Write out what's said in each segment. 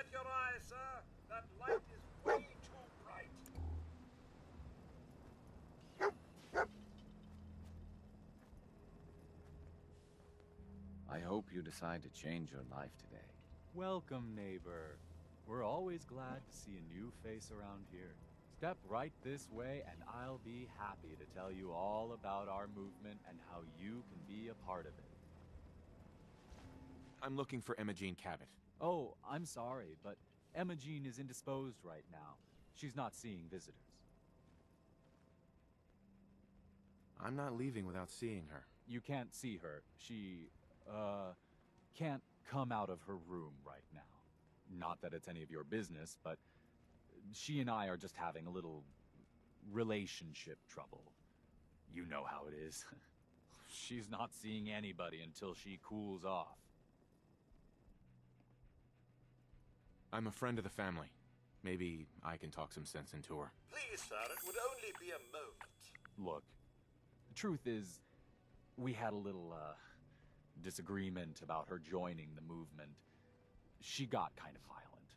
with your eyes, sir. That light is way too bright. I hope you decide to change your life today. Welcome, neighbor. We're always glad to see a new face around here. Step right this way and I'll be happy to tell you all about our movement and how you can be a part of it. I'm looking for Emma Jean Cabot. Oh, I'm sorry, but Emma Jean is indisposed right now. She's not seeing visitors. I'm not leaving without seeing her. You can't see her. She, can't come out of her room right now. Not that it's any of your business, but she and I are just having a little relationship trouble. You know how it is. She's not seeing anybody until she cools off. I'm a friend of the family. Maybe I can talk some sense into her. Please, sir, it would only be a moment. Look, the truth is, we had a little, disagreement about her joining the movement. She got kind of violent.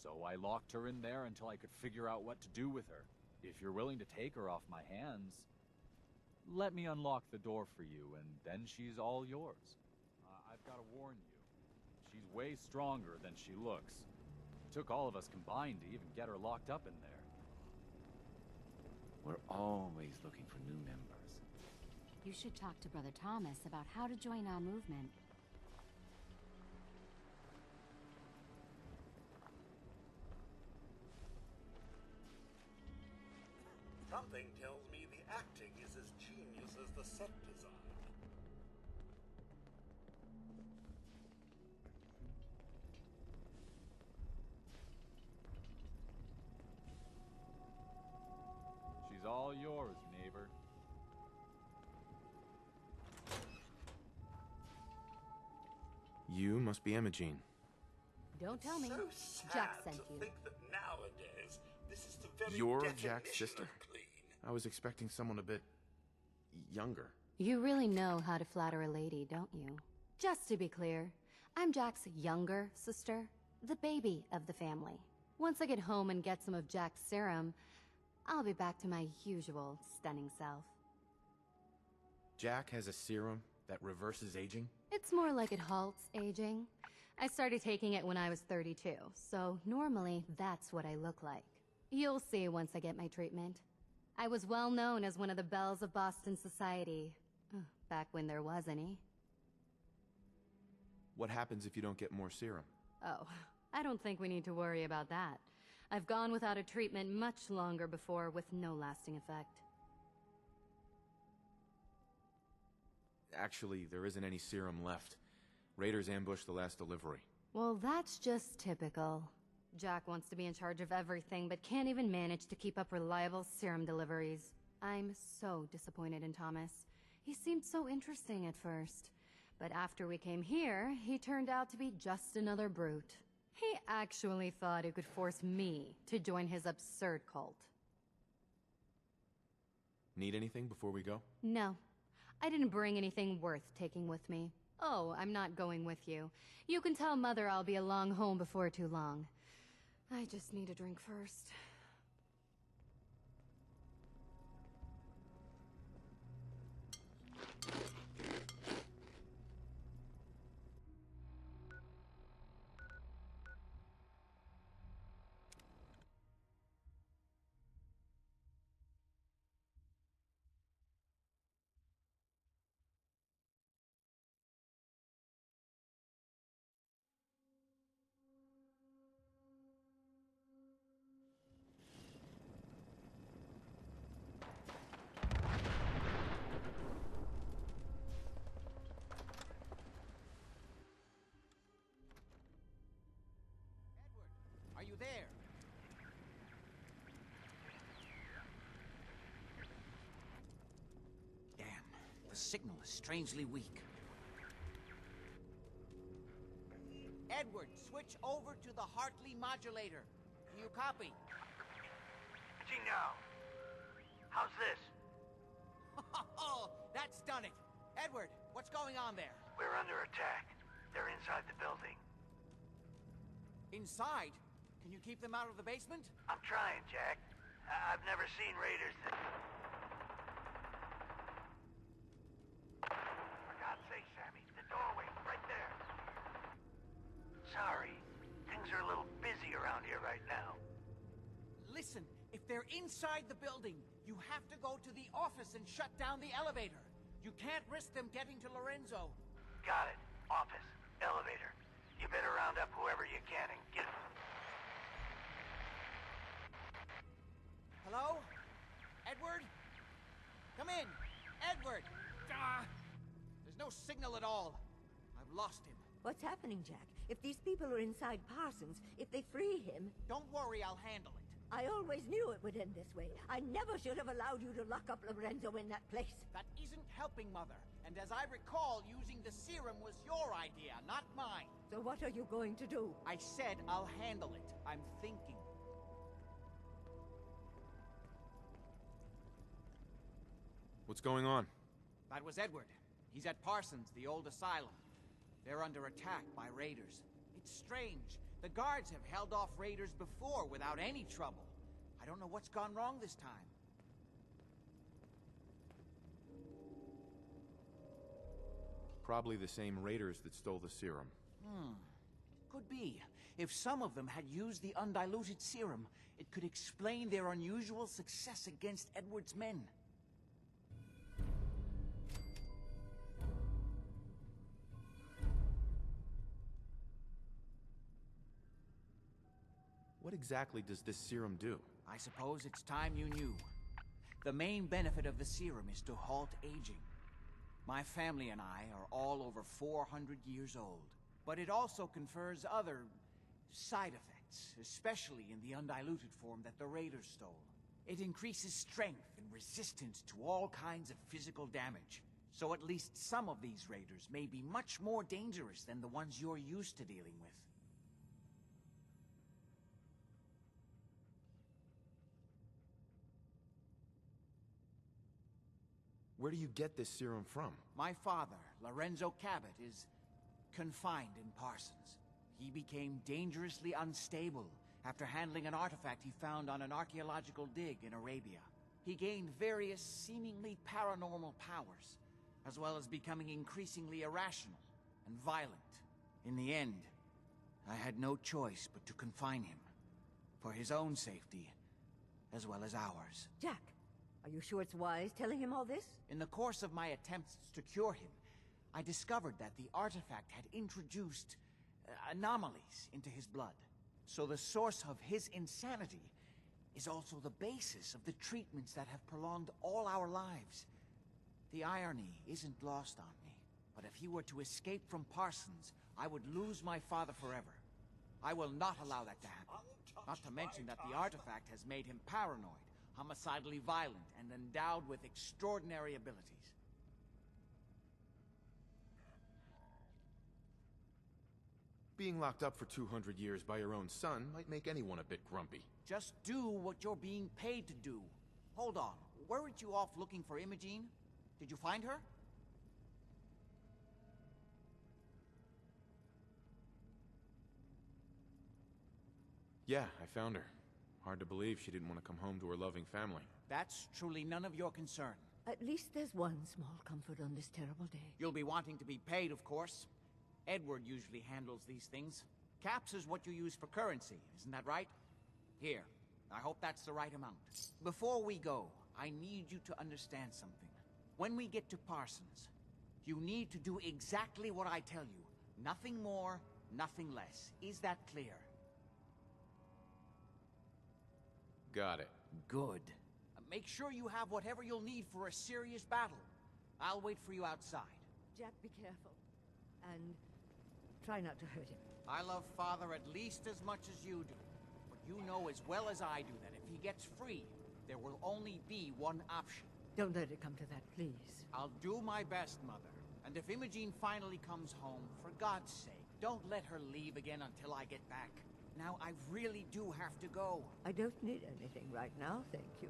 So I locked her in there until I could figure out what to do with her. If you're willing to take her off my hands, let me unlock the door for you, and then she's all yours. I've got to warn you, she's way stronger than she looks. It took all of us combined to even get her locked up in there. We're always looking for new members. You should talk to Brother Thomas about how to join our movement. Something tells me the acting is as genius as the set design. She's all yours, neighbor. You must be Emma Jean. Don't tell me. So sad Jack sent to you. think that nowadays this is the very You're definition Jack's sister? of clean. I was expecting someone a bit younger. You really know how to flatter a lady, don't you? Just to be clear, I'm Jack's younger sister, the baby of the family. Once I get home and get some of Jack's serum, I'll be back to my usual stunning self. Jack has a serum that reverses aging? It's more like it halts aging. I started taking it when I was 32, so normally that's what I look like. You'll see once I get my treatment. I was well known as one of the belles of Boston society. Back when there was any. What happens if you don't get more serum? Oh, I don't think we need to worry about that. I've gone without a treatment much longer before with no lasting effect. Actually, there isn't any serum left. Raiders ambushed the last delivery. Well, that's just typical. Jack wants to be in charge of everything, but can't even manage to keep up reliable serum deliveries. I'm so disappointed in Thomas. He seemed so interesting at first. But after we came here, he turned out to be just another brute. He actually thought he could force me to join his absurd cult. Need anything before we go? No. I didn't bring anything worth taking with me. Oh, I'm not going with you. You can tell Mother I'll be along home before too long. I just need a drink first. Are you there? Damn, the signal is strangely weak. Edward, switch over to the Hartley modulator. Do you copy? See now. How's this? Oh, that's done it. Edward, what's going on there? We're under attack. They're inside the building. Inside? Can you keep them out of the basement? I'm trying, Jack. I've never seen raiders that... For God's sake, Sammy, the doorway, right there. Sorry, things are a little busy around here right now. Listen, if they're inside the building, you have to go to the office and shut down the elevator. You can't risk them getting to Lorenzo. Got it. Office, elevator. You better round up whoever you can and get them. Hello? Edward? Come in! Edward! Ah! There's no signal at all. I've lost him. What's happening, Jack? If these people are inside Parsons, if they free him... Don't worry, I'll handle it. I always knew it would end this way. I never should have allowed you to lock up Lorenzo in that place. That isn't helping, Mother. And as I recall, using the serum was your idea, not mine. So what are you going to do? I said I'll handle it. I'm thinking. What's going on? That was Edward. He's at Parsons, the old asylum. They're under attack by raiders. It's strange. The guards have held off raiders before without any trouble. I don't know what's gone wrong this time. Probably the same raiders that stole the serum. Could be. If some of them had used the undiluted serum, it could explain their unusual success against Edward's men. What exactly does this serum do? I suppose it's time you knew. The main benefit of the serum is to halt aging. My family and I are all over 400 years old. But it also confers other side effects, especially in the undiluted form that the raiders stole. It increases strength and resistance to all kinds of physical damage. So at least some of these raiders may be much more dangerous than the ones you're used to dealing with. Where do you get this serum from? My father, Lorenzo Cabot, is confined in Parsons. He became dangerously unstable after handling an artifact he found on an archaeological dig in Arabia. He gained various seemingly paranormal powers, as well as becoming increasingly irrational and violent. In the end, I had no choice but to confine him, for his own safety, as well as ours. Jack, are you sure it's wise telling him all this? In the course of my attempts to cure him, I discovered that the artifact had introduced anomalies into his blood. So the source of his insanity is also the basis of the treatments that have prolonged all our lives. The irony isn't lost on me, but if he were to escape from Parsons, I would lose my father forever. I will not allow that to happen. Not to mention that the artifact has made him paranoid, homicidally violent, and endowed with extraordinary abilities. Being locked up for 200 years by your own son might make anyone a bit grumpy. Just do what you're being paid to do. Hold on, weren't you off looking for Imogene? Did you find her? Yeah, I found her. Hard to believe she didn't want to come home to her loving family. That's truly none of your concern. At least there's one small comfort on this terrible day. You'll be wanting to be paid, of course. Edward usually handles these things. Caps is what you use for currency, isn't that right? Here, I hope that's the right amount. Before we go, I need you to understand something. When we get to Parsons, you need to do exactly what I tell you. Nothing more, nothing less. Is that clear? Got it. Good. Make sure you have whatever you'll need for a serious battle. I'll wait for you outside. Jack, be careful. And try not to hurt him. I love Father at least as much as you do. But you know as well as I do that if he gets free, there will only be one option. Don't let it come to that, please. I'll do my best, Mother. And if Imogene finally comes home, for God's sake, don't let her leave again until I get back. Now, I really do have to go. I don't need anything right now, thank you.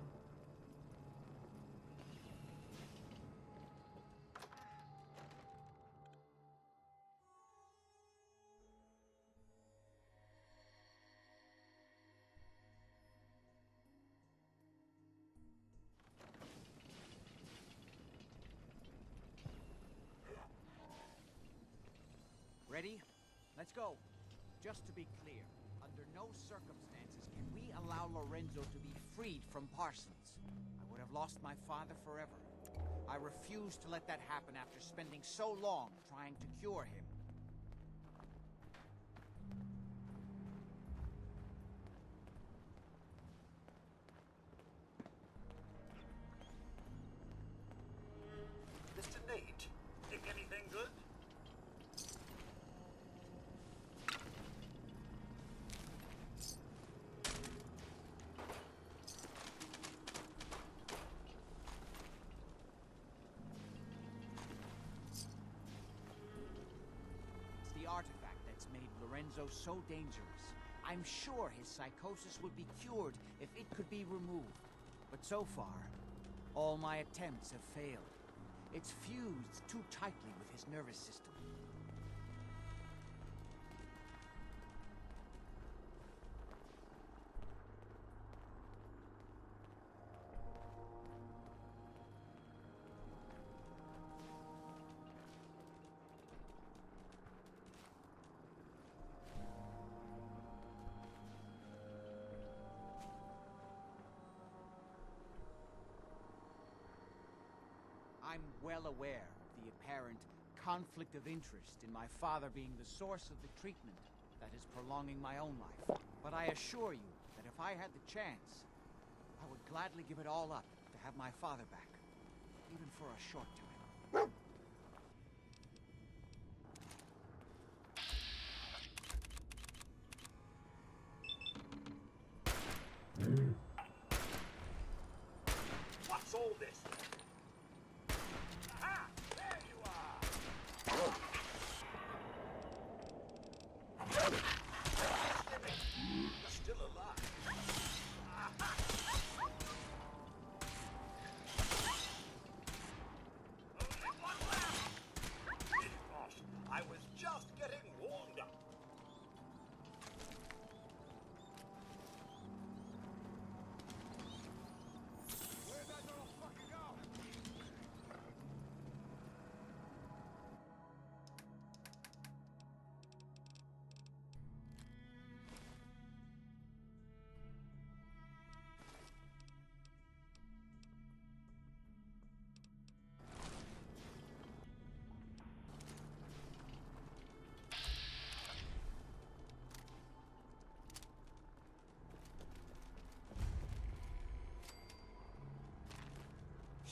Ready? Let's go. Just to be clear, under no circumstances can we allow Lorenzo to be freed from Parsons. I would have lost my father forever. I refuse to let that happen after spending so long trying to cure him. Mr. Nate, think anything good? It's the artifact that's made Lorenzo so dangerous. I'm sure his psychosis would be cured if it could be removed. But so far, all my attempts have failed. It's fused too tightly with his nervous system. I'm well aware of the apparent conflict of interest in my father being the source of the treatment that is prolonging my own life. But I assure you that if I had the chance, I would gladly give it all up to have my father back, even for a short time. What's all this? Ah, there you are! You're still alive. Only one left! Gosh, I was just getting warmed up. Where'd that little fucker go?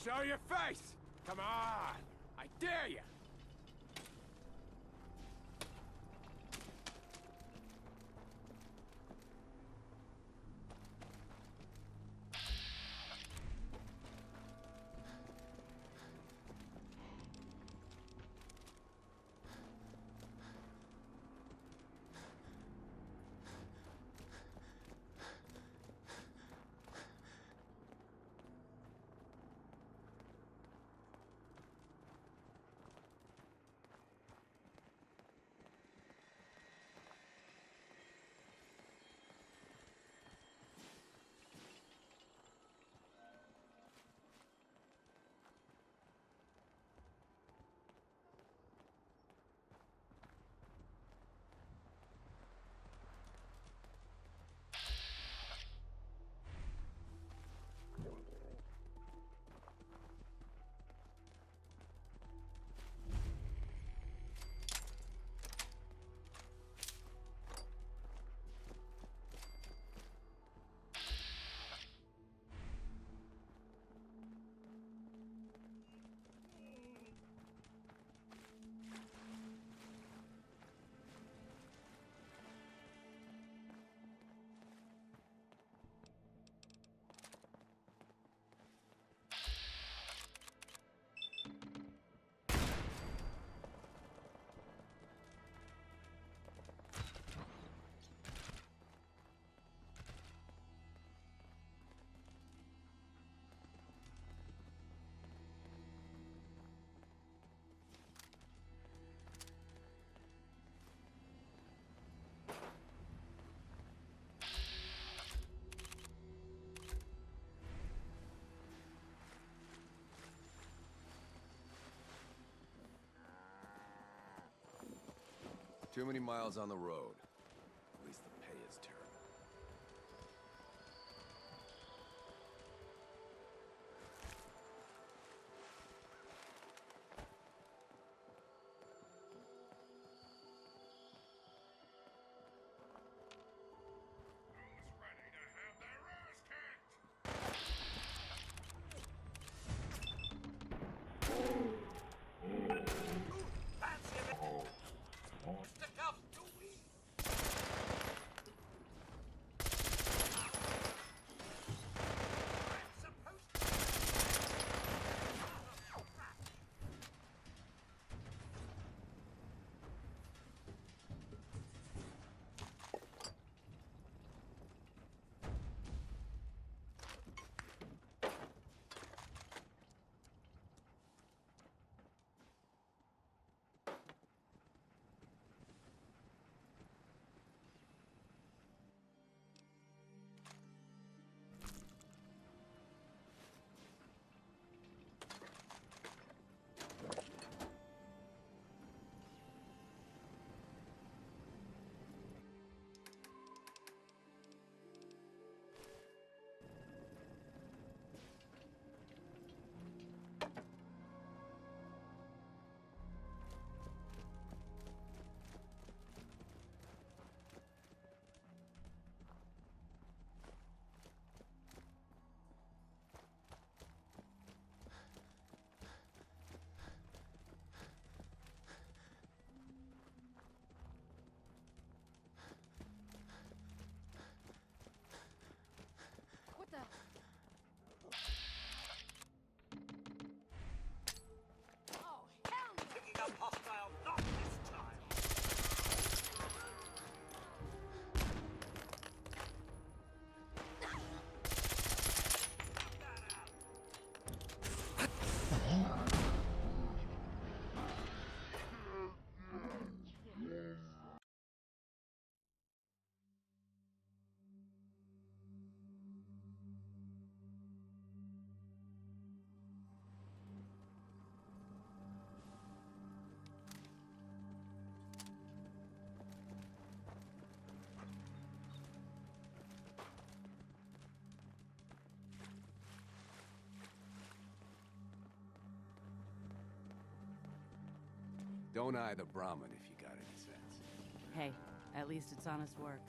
Show your face! Come on! I dare you! Too many miles on the road. At least the pay is terrible. Fancy a bit. Stick up, do we? What the? Oh, hell no! Picking up hostile, not this time. Don't eye the Brahmin if you got any sense. Hey, at least it's honest work.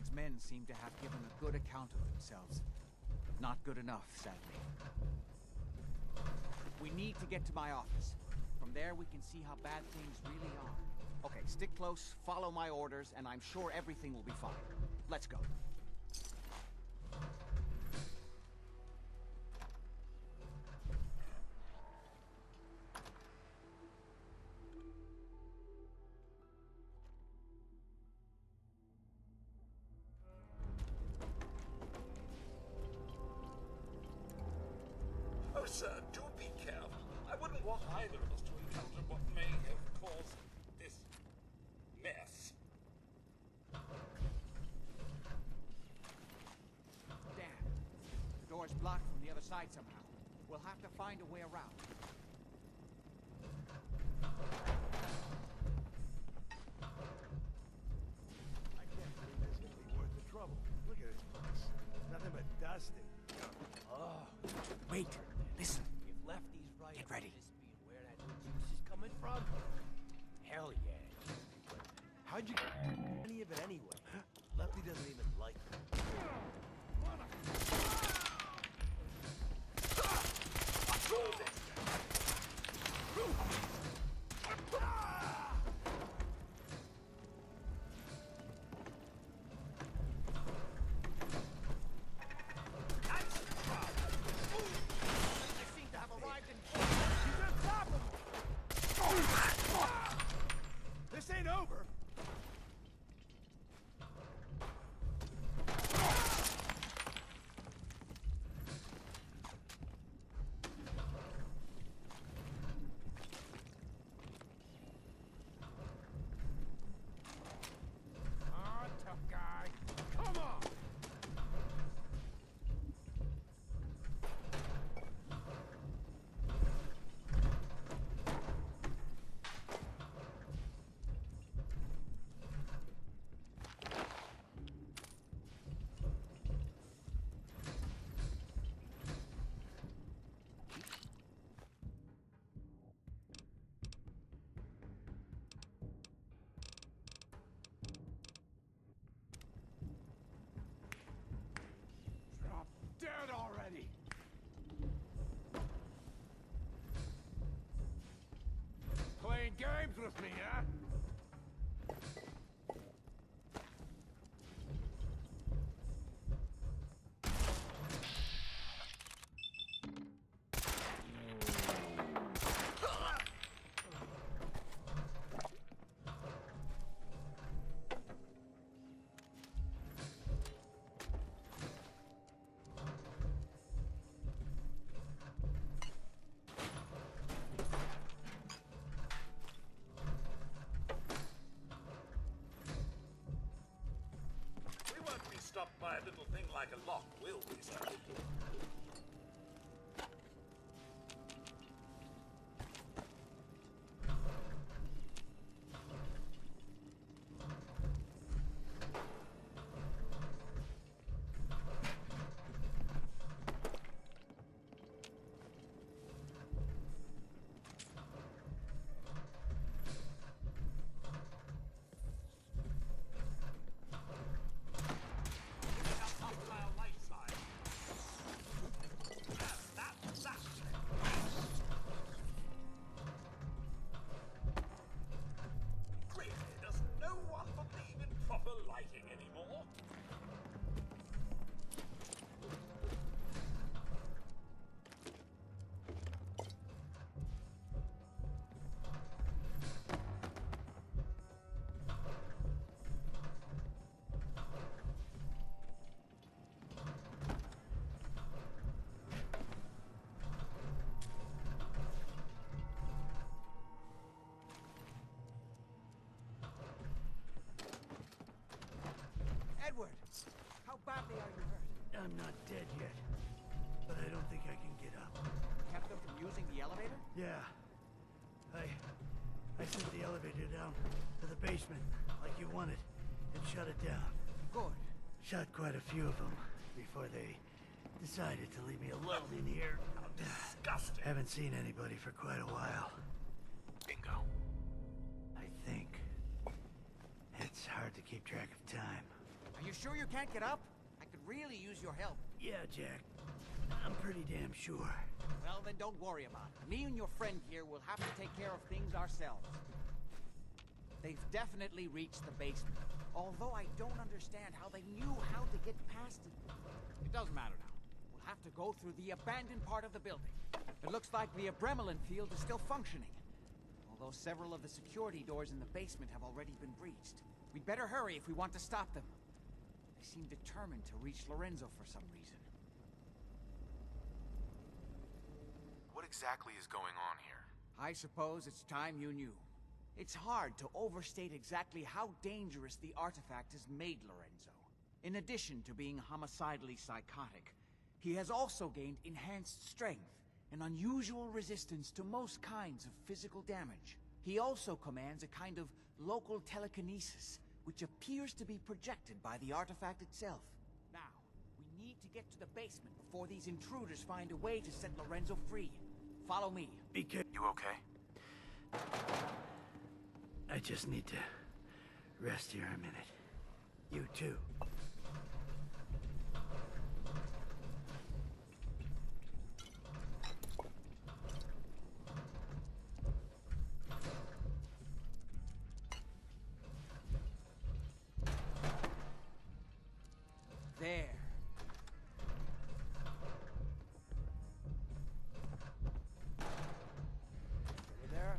Edward's men seem to have given a good account of themselves. But not good enough, sadly. We need to get to my office. From there, we can see how bad things really are. Okay, stick close, follow my orders, and I'm sure everything will be fine. Let's go. Oh, sir, do be careful. I wouldn't want either of us to encounter what may have caused this mess. Damn. The door's blocked from the other side somehow. We'll have to find a way around. I can't believe this is gonna be worth the trouble. Look at this place. Nothing but dust and... Oh. Wait, listen. If Lefty's right... Get ready. Where that new juice is coming from? Hell yeah. But how'd you get any of it anyway? Lefty doesn't even like it. This ain't over! Ah, tough guy. Come on! Drop dead already! Playing games with me, huh? We won't be stopped by a little thing like a lock, will we, sir? Edward! How badly are you hurt? I'm not dead yet, but I don't think I can get up. Kept them from using the elevator? Yeah. I sent the elevator down to the basement, like you wanted, and shut it down. Good. Shot quite a few of them before they decided to leave me alone in here. How disgusting. Haven't seen anybody for quite a while. Bingo. I think it's hard to keep track of time. Are Are you sure you can't get up? I could really use your help. Yeah, Jack. I'm pretty damn sure. Well, then don't worry about it. Me and your friend here will have to take care of things ourselves. They've definitely reached the basement. Although I don't understand how they knew how to get past it. It doesn't matter now. We'll have to go through the abandoned part of the building. It looks like the Abremelin field is still functioning. Although several of the security doors in the basement have already been breached. We'd better hurry if we want to stop them. They seem determined to reach Lorenzo for some reason. What exactly is going on here? I suppose it's time you knew. It's hard to overstate exactly how dangerous the artifact has made Lorenzo. In addition to being homicidally psychotic, he has also gained enhanced strength and unusual resistance to most kinds of physical damage. He also commands a kind of local telekinesis, which appears to be projected by the artifact itself. Now, we need to get to the basement before these intruders find a way to set Lorenzo free. Follow me. Be careful. You okay? I just need to rest here a minute. You too. There. Over there.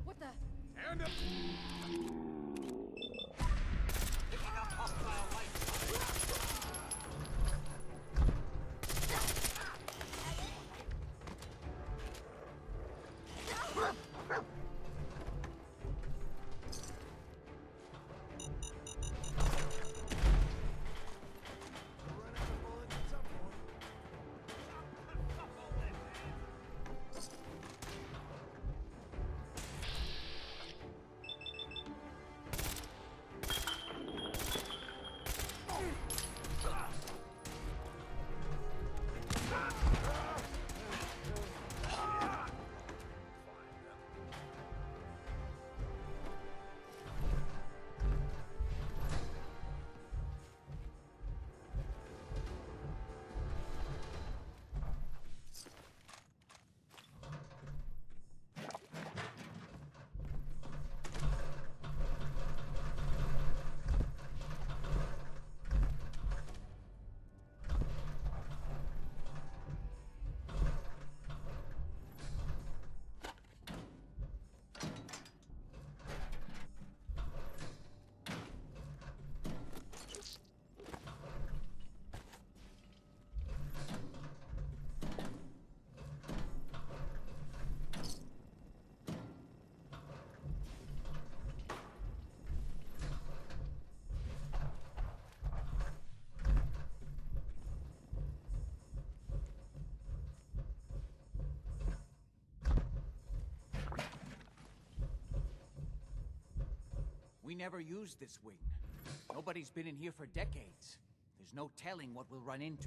What the? Hand up! Picking up hostile light. We never used this wing. Nobody's been in here for decades. There's no telling what we'll run into.